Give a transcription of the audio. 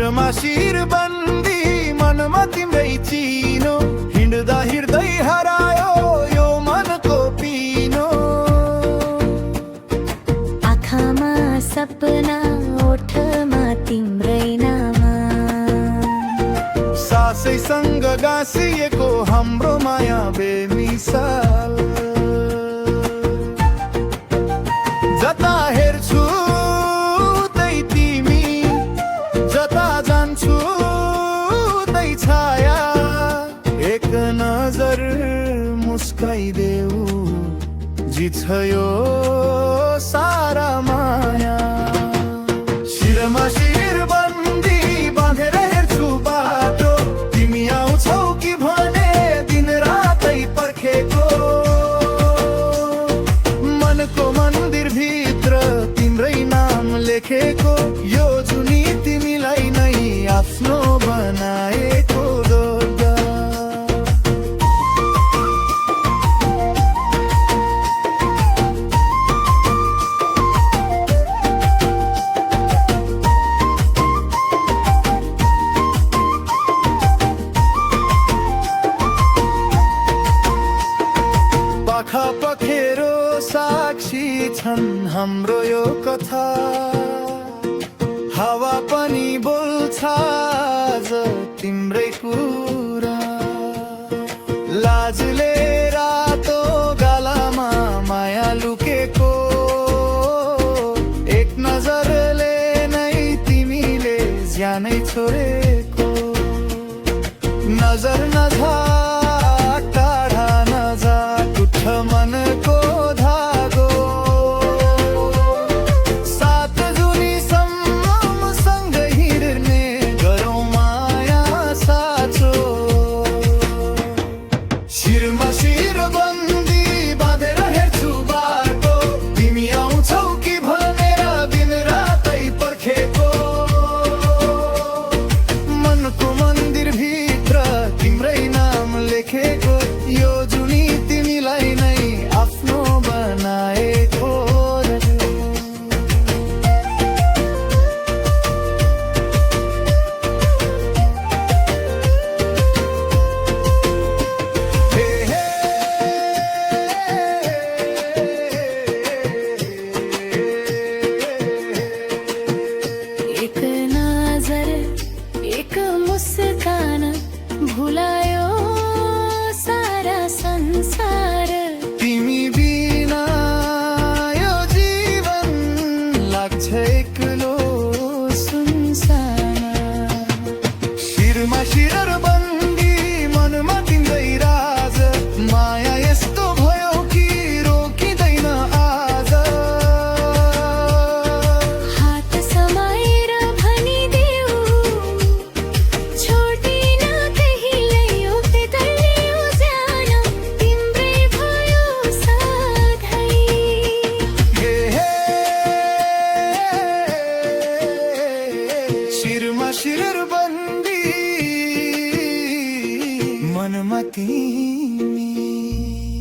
शिरमा शिर बन्दी मनमा तिम्रै चिनो हिँड्दा हिँड्दै हरायो यो मनको पिनो आँखामा सपना ओठमा तिम्रै नाम सासैसँग गाँसिएको हाम्रो माया बेमिसाल जता हेर्छु त्यही तिमी जता जान्छु त्यही छाया एक नजर मुस्काइदेऊ जित्छ यो सारा माया शिरमा शिर बन्दी बाँधेर हेर्छु बाटो तिमी आउँछौ कि भने दिन रातै पर्खेको मनको मन्दिर भित्र तिम्रै नाम लेखेको यो जुनी तिमीलाई नै आफ्नो बनाएको दोर्गा पाखा पखेरो साक्षी छन् हाम्रो यो कथा हावा पनि बोल्छ आज तिम्रै कुरा लाजले रातो गालामा माया लुकेको एक नजरले नै तिमीले ज्यानै छोडेको नजर नझा टाढा नजा टुट्छ मनको धागो सात जुनीसम्म सँगै हिँड्ने गरौँ माया साँचो शिरमा शिर बन्दी बाँधेर हेर्छु बाटो तिमी आउँछौ कि भनेर दिन रातै पर्खेको मनको मन्दिर भित्र तिम्रै नाम लेखेको यो जुनी तिमीलाई नै आफ्नो बनाएको एक नजर एक मुस्कान भुलायो सारा संसार तिमी बिना यो जीवन लाग्छ एक्लो सुनसान शिरमा शिर बन्दी मनमा तिम्रै राज माया यस्तो भयो कि रोकिँदैन आज हात समाएर भनिदेऊ छोडिन कहिल्यै यो बेतल्लियो जान तिम्रै भयो सधैँ शिरमा शिर बन्दी मनमा तिमी